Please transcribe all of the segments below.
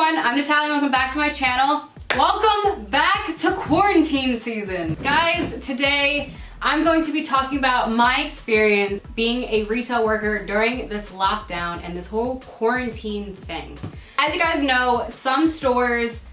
everyone, I'm Natalia, welcome back to my channel. Welcome back to quarantine season. Guys, today I'm going to be talking about my experience being a retail worker during this lockdown and this whole quarantine thing. As you guys know, some stores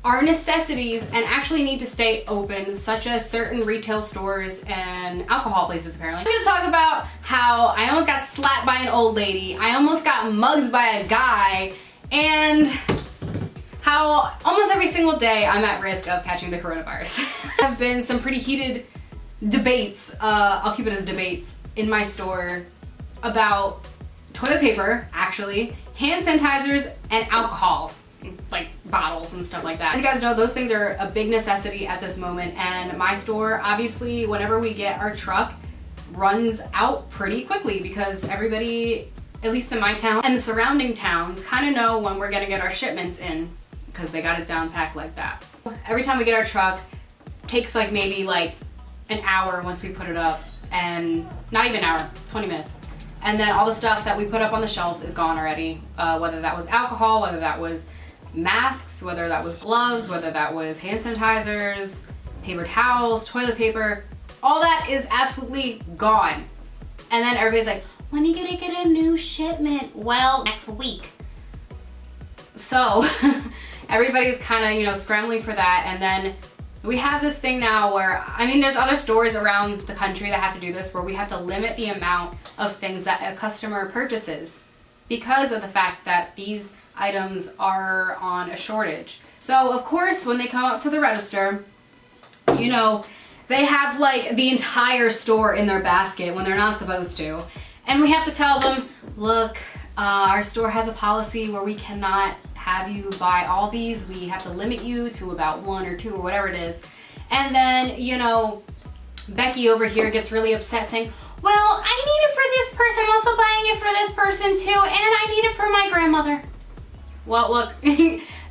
are necessities and actually need to stay open, such as certain retail stores and alcohol places apparently. I'm gonna talk about how I almost got slapped by an old lady, I almost got mugged by a guy, and how almost every single day I'm at risk of catching the coronavirus. There have been some pretty heated debates, I'll keep it as debates, in my store about toilet paper, actually, hand sanitizers, and alcohol, like bottles and stuff like that. As you guys know, those things are a big necessity at this moment, and my store, obviously, whenever we get our truck, runs out pretty quickly because everybody, at least in my town and the surrounding towns, kind of know when we're gonna get our shipments in because they got it down packed like that. Every time we get our truck, takes like maybe like an hour once we put it up, and not even an hour, 20 minutes. And then all the stuff that we put up on the shelves is gone already, whether that was alcohol, whether that was masks, whether that was gloves, whether that was hand sanitizers, paper towels, toilet paper, all that is absolutely gone. And then everybody's like, when are you gonna get a new shipment? Well, next week. So everybody's kind of, you know, scrambling for that. And then we have this thing now where, I mean, there's other stores around the country that have to do this, where we have to limit the amount of things that a customer purchases because of the fact that these items are on a shortage. So of course, when they come up to the register, you know, they have like the entire store in their basket when they're not supposed to. And we have to tell them, look, our store has a policy where we cannot have you buy all these. We have to limit you to about 1 or 2 or whatever it is. And then, you know, Becky over here gets really upset saying, well, I need it for this person. I'm also buying it for this person too. And I need it for my grandmother. Well, look,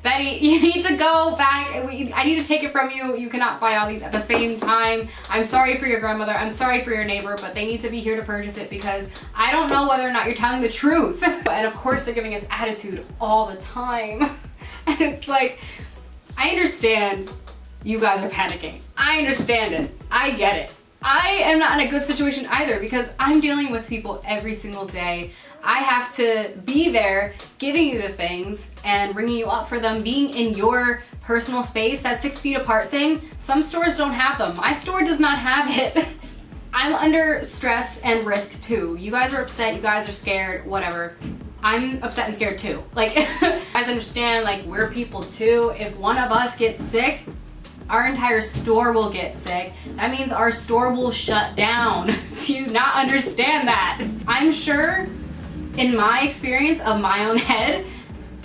Betty, you need to go back. I need to take it from you. You cannot buy all these at the same time. I'm sorry for your grandmother. I'm sorry for your neighbor, but they need to be here to purchase it because I don't know whether or not you're telling the truth. And of course, they're giving us attitude all the time. And it's like, I understand you guys are panicking. I understand it. I get it. I am not in a good situation either because I'm dealing with people every single day. I have to be there giving you the things and bringing you up for them, being in your personal space. That 6 feet apart thing, some stores don't have them. My store does not have it. I'm under stress and risk too. You guys are upset, you guys are scared, whatever. I'm upset and scared too. Like, you guys understand, like, we're people too. If one of us gets sick, our entire store will get sick. That means our store will shut down. Do you not understand that? I'm sure, in my experience of my own head,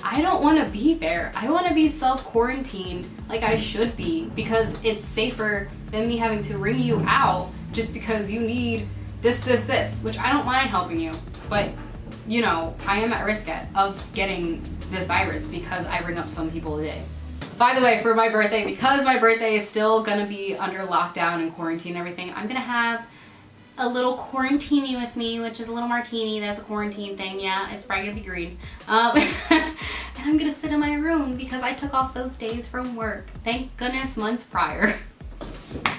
I don't want to be there. I want to be self-quarantined like I should be because it's safer than me having to ring you out just because you need this, which I don't mind helping you. But, you know, I am at risk of getting this virus because I ring up some people a day. By the way, for my birthday, because my birthday is still gonna be under lockdown and quarantine and everything, I'm gonna have a little quarantini with me, which is a little martini. That's a quarantine thing. Yeah, it's probably gonna be green. And I'm gonna sit in my room because I took off those days from work. Thank goodness, months prior.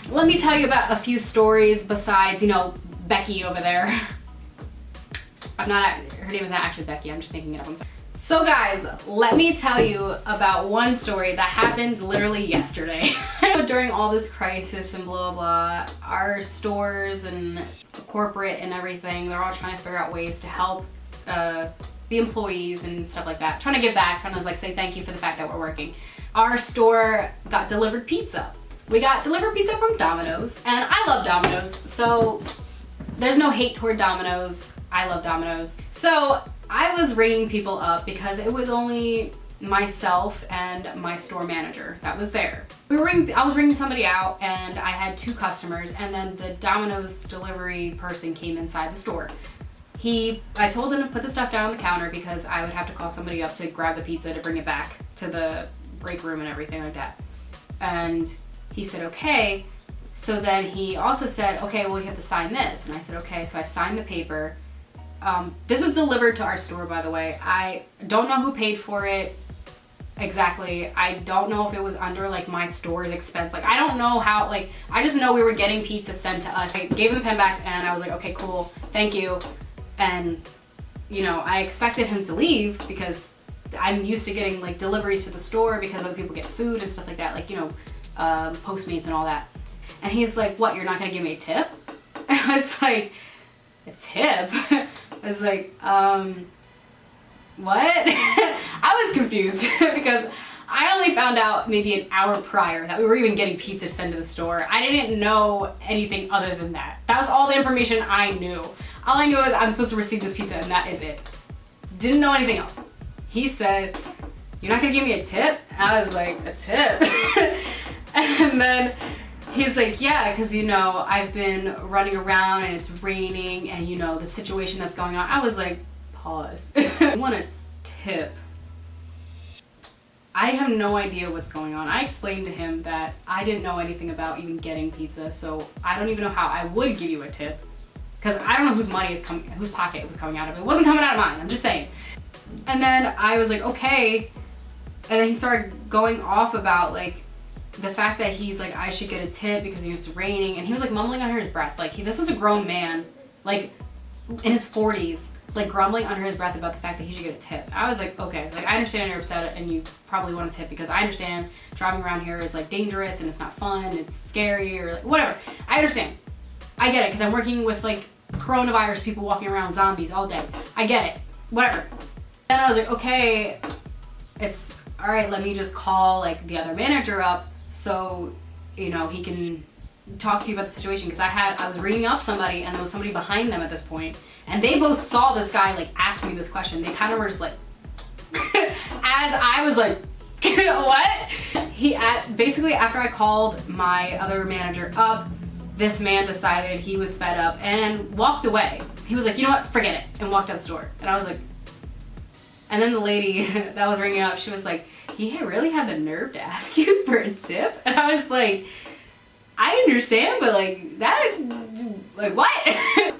Let me tell you about a few stories besides, you know, Becky over there. Her name is not actually Becky, I'm just making it up. I'm sorry. So guys, let me tell you about one story that happened literally yesterday. During all this crisis and blah, blah, our stores and corporate and everything, they're all trying to figure out ways to help the employees and stuff like that. Trying to give back, trying to like say thank you for the fact that we're working. Our store got delivered pizza. We got delivered pizza from Domino's, and I love Domino's, so there's no hate toward Domino's. I love Domino's. So I was ringing people up because it was only myself and my store manager that was there. I was ringing somebody out and I had 2 customers, and then the Domino's delivery person came inside the store. I told him to put the stuff down on the counter because I would have to call somebody up to grab the pizza to bring it back to the break room and everything like that. And he said, okay. So then he also said, okay, well, you have to sign this. And I said, okay. So I signed the paper. This was delivered to our store, by the way. I don't know who paid for it. exactly. I don't know if it was under like my store's expense. Like I don't know how, like I just know we were getting pizza sent to us. I gave him the pen back and I was like, okay, cool, thank you. And you know, I expected him to leave because I'm used to getting like deliveries to the store because other people get food and stuff like that, like, you know, Postmates and all that. And he's like, what, you're not gonna give me a tip? And I was like, a tip? I was like, what? I was confused because I only found out maybe an hour prior that we were even getting pizza sent to the store. I didn't know anything other than that. That was all the information I knew. All I knew was I'm supposed to receive this pizza and that is it. Didn't know anything else. He said, you're not gonna give me a tip? And I was like, a tip? And then he's like, yeah, because you know, I've been running around and it's raining and you know, the situation that's going on. I was like, pause. I want a tip. I have no idea what's going on. I explained to him that I didn't know anything about even getting pizza, so I don't even know how I would give you a tip. Because I don't know whose money is coming, whose pocket it was coming out of. It wasn't coming out of mine, I'm just saying. And then I was like, okay. And then he started going off about like the fact that he's like, I should get a tip because it was raining. And he was like mumbling under his breath. Like this was a grown man, like in his 40s, like grumbling under his breath about the fact that he should get a tip. I was like, okay, like I understand you're upset and you probably want a tip because I understand driving around here is like dangerous and it's not fun, it's scary or like whatever. I understand. I get it because I'm working with like coronavirus people walking around zombies all day. I get it, whatever. And I was like, okay, it's all right, let me just call like the other manager up so, you know, he can talk to you about the situation because I was ringing up somebody and there was somebody behind them at this point and they both saw this guy like ask me this question. They kind of were just like, as I was like, what? Basically after I called my other manager up, this man decided he was fed up and walked away. He was like, you know what, forget it, and walked out the door. And I was like, and then the lady that was ringing up, she was like, he really had the nerve to ask you for a tip? And I was like, I understand, but like that, like what?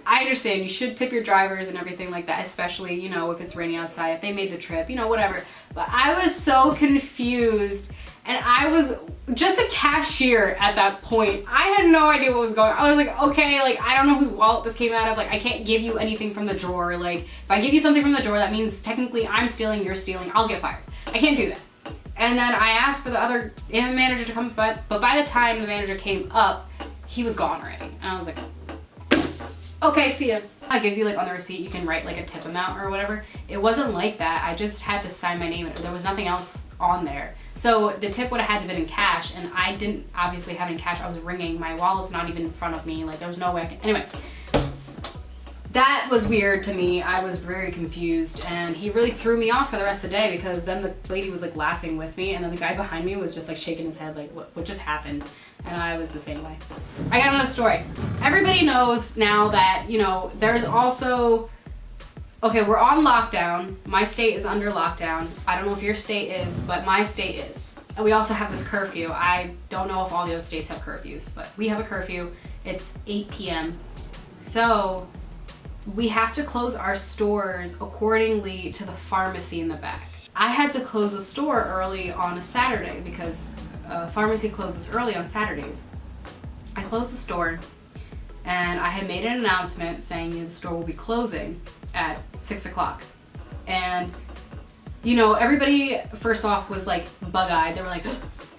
I understand you should tip your drivers and everything like that, especially, you know, if it's raining outside, if they made the trip, you know, whatever. But I was so confused and I was just a cashier at that point. I had no idea what was going on. I was like, okay, like I don't know whose wallet this came out of. Like I can't give you anything from the drawer. Like if I give you something from the drawer, that means technically I'm stealing, you're stealing, I'll get fired. I can't do that. And then I asked for the other manager to come, but by the time the manager came up, he was gone already. And I was like, okay, see ya. It gives you like on the receipt, you can write like a tip amount or whatever. It wasn't like that. I just had to sign my name. There was nothing else on there. So the tip would have had to have been in cash and I didn't obviously have it in cash. I was ringing. My wallet's not even in front of me. Like there was no way I can, anyway. That was weird to me. I was very confused and he really threw me off for the rest of the day because then the lady was like laughing with me and then the guy behind me was just like shaking his head like what just happened, and I was the same way. I got another story. Everybody knows now that, you know, there's also, okay, we're on lockdown. My state is under lockdown. I don't know if your state is, but my state is. And we also have this curfew. I don't know if all the other states have curfews, but we have a curfew. It's 8 p.m. So we have to close our stores accordingly to the pharmacy in the back. I had to close the store early on a Saturday because pharmacy closes early on Saturdays. I closed the store and I had made an announcement saying the store will be closing at 6 o'clock. And you know, everybody first off was like bug-eyed. They were like,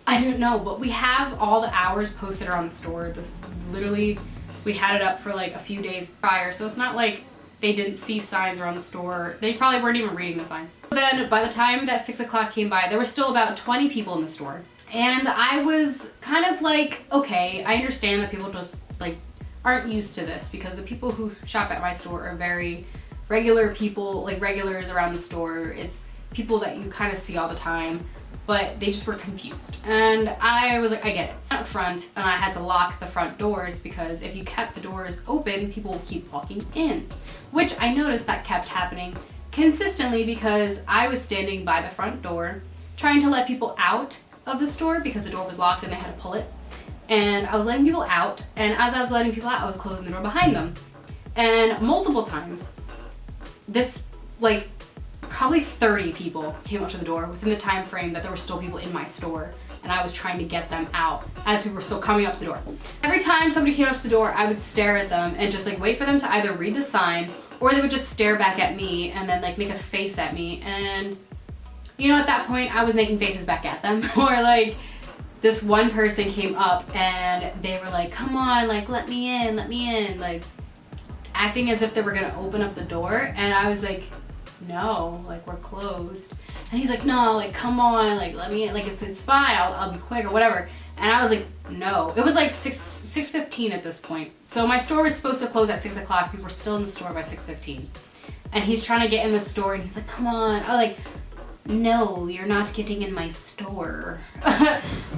I didn't know, but we have all the hours posted around the store. This literally, we had it up for like a few days prior, so it's not like they didn't see signs around the store. They probably weren't even reading the sign. Then by the time that 6 o'clock came by, there were still about 20 people in the store. And I was kind of like, okay, I understand that people just like aren't used to this because the people who shop at my store are very regular people, like regulars around the store. It's people that you kind of see all the time, but they just were confused. And I was like, I get it. It's up front, and I had to lock the front doors because if you kept the doors open, people would keep walking in, which I noticed that kept happening consistently because I was standing by the front door trying to let people out of the store because the door was locked and they had to pull it. And I was letting people out, and as I was letting people out, I was closing the door behind them. And multiple times, this like probably 30 people came up to the door within the time frame that there were still people in my store, and I was trying to get them out as people were still coming up to the door. Every time somebody came up to the door, I would stare at them and just like wait for them to either read the sign, or they would just stare back at me and then like make a face at me. And you know, at that point I was making faces back at them. Or like this one person came up and they were like, come on, like let me in, like acting as if they were gonna open up the door. And I was like, no, like we're closed. And he's like, no, like come on, like let me in, like it's fine, I'll be quick or whatever. And I was like, no. It was like 6:15 at this point. So my store was supposed to close at 6 o'clock. People were still in the store by 6:15. And he's trying to get in the store and he's like, come on. I was like, no, you're not getting in my store.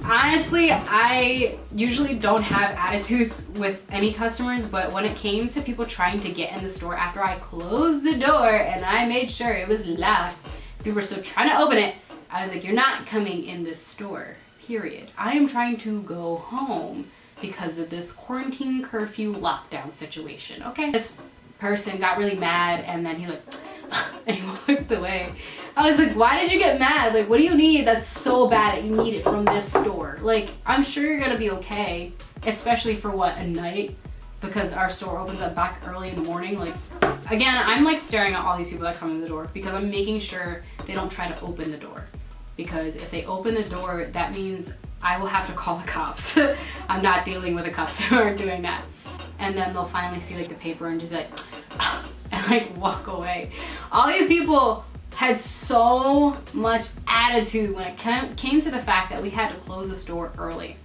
Honestly, I usually don't have attitudes with any customers, but when it came to people trying to get in the store after I closed the door and I made sure it was locked, people were still trying to open it, I was like, you're not coming in this store, period. I am trying to go home because of this quarantine curfew lockdown situation, okay? This person got really mad and then he's like, and he walked away. I was like, why did you get mad? Like, what do you need that's so bad that you need it from this store? Like, I'm sure you're gonna be okay, especially for what, a night? Because our store opens up back early in the morning. Like, again, I'm like staring at all these people that come in the door because I'm making sure they don't try to open the door. Because if they open the door, that means I will have to call the cops. I'm not dealing with a customer doing that. And then they'll finally see like the paper and just be like, and like walk away. All these people had so much attitude when it came to the fact that we had to close the store early.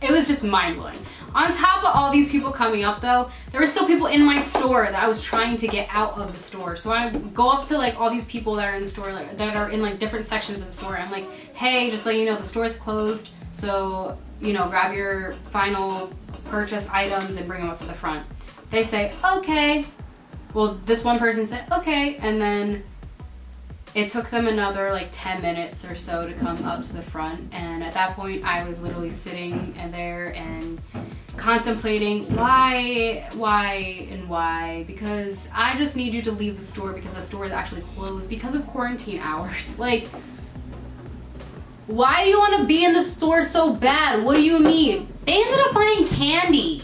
It was just mind-blowing. On top of all these people coming up though, there were still people in my store that I was trying to get out of the store. So I go up to like all these people that are in the store, like that are in like different sections of the store. I'm like, hey, just let you know the store is closed. So, you know, grab your final purchase items and bring them up to the front. They say, okay. Well, this one person said, okay. And then it took them another like 10 minutes or so to come up to the front. And at that point, I was literally sitting in there and contemplating why, because I just need you to leave the store because the store is actually closed because of quarantine hours. Like, why do you want to be in the store so bad? What do you need? They ended up buying candy.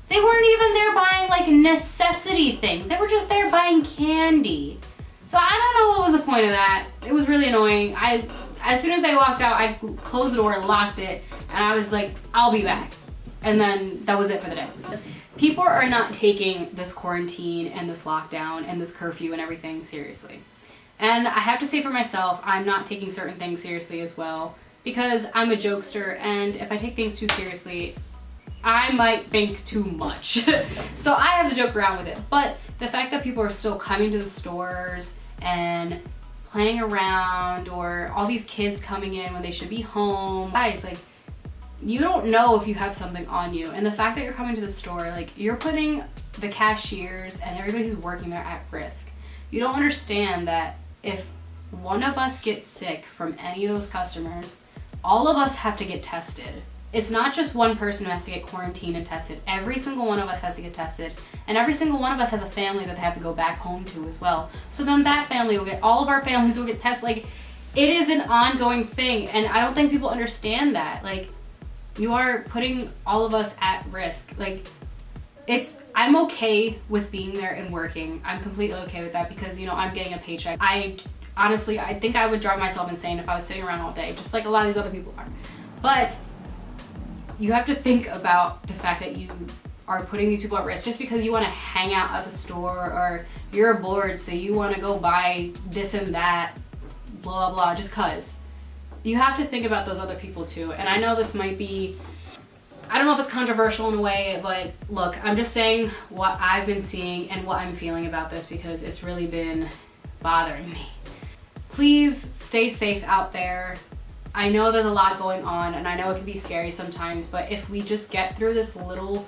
They weren't even there buying like necessity things. They were just there buying candy. So I don't know what was the point of that. It was really annoying. As soon as they walked out, I closed the door and locked it. And I was like, I'll be back. And then that was it for the day. People are not taking this quarantine and this lockdown and this curfew and everything seriously. And I have to say for myself, I'm not taking certain things seriously as well because I'm a jokester, and if I take things too seriously, I might think too much. So I have to joke around with it. But the fact that people are still coming to the stores and playing around, or all these kids coming in when they should be home, guys, like, you don't know if you have something on you. And the fact that you're coming to the store, like, you're putting the cashiers and everybody who's working there at risk. You don't understand that if one of us gets sick from any of those customers, all of us have to get tested. It's not just one person who has to get quarantined and tested. Every single one of us has to get tested. And every single one of us has a family that they have to go back home to as well. So then that family will get, all of our families will get tested. Like, it is an ongoing thing. And I don't think people understand that. Like, you are putting all of us at risk. Like, I'm okay with being there and working. I'm completely okay with that because, you know, I'm getting a paycheck. Honestly, I think I would drive myself insane if I was sitting around all day, just like a lot of these other people are. But you have to think about the fact that you are putting these people at risk just because you want to hang out at the store, or you're bored so you want to go buy this and that, blah, blah, blah, just cause. You have to think about those other people too. And I know this might be, I don't know if it's controversial in a way, but look, I'm just saying what I've been seeing and what I'm feeling about this because it's really been bothering me. Please stay safe out there. I know there's a lot going on and I know it can be scary sometimes, but if we just get through this little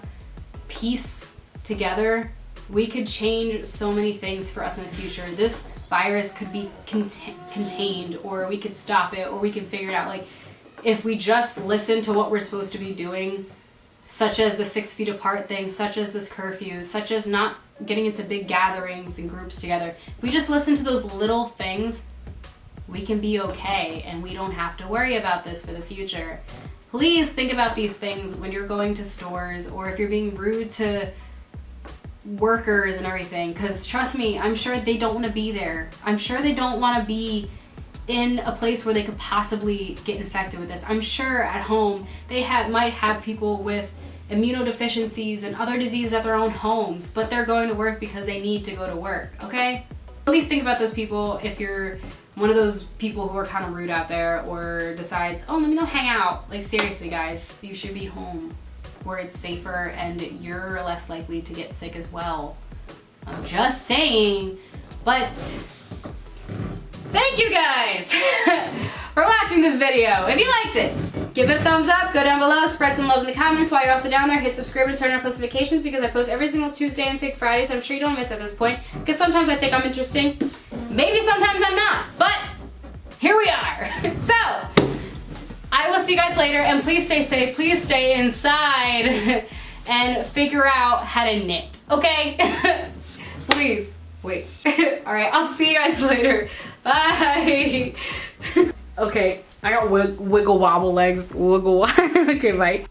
piece together, we could change so many things for us in the future. This virus could be contained, or we could stop it, or we can figure it out. Like, if we just listen to what we're supposed to be doing, such as the 6 feet apart thing, such as this curfew, such as not getting into big gatherings and groups together. If we just listen to those little things, we can be okay and we don't have to worry about this for the future. Please think about these things when you're going to stores or if you're being rude to workers and everything, because trust me, I'm sure they don't want to be there. I'm sure they don't want to be in a place where they could possibly get infected with this. I'm sure at home they might have people with immunodeficiencies and other diseases at their own homes, but they're going to work because they need to go to work, okay? At least think about those people if you're one of those people who are kind of rude out there or decides, oh, let me go hang out. Like, seriously, guys, you should be home where it's safer and you're less likely to get sick as well. I'm just saying. But thank you guys for watching this video. If you liked it, give it a thumbs up, go down below, spread some love in the comments. While you're also down there, hit subscribe and turn on post notifications because I post every single Tuesday and Fake Fridays. I'm sure you don't miss at this point because sometimes I think I'm interesting. Maybe sometimes I'm not, but here we are. So, I will see you guys later, and please stay safe, please stay inside and figure out how to knit, okay? Please, wait. All right, I'll see you guys later. Bye. Okay, I got wiggle wobble legs, wiggle wobble. Okay, bye.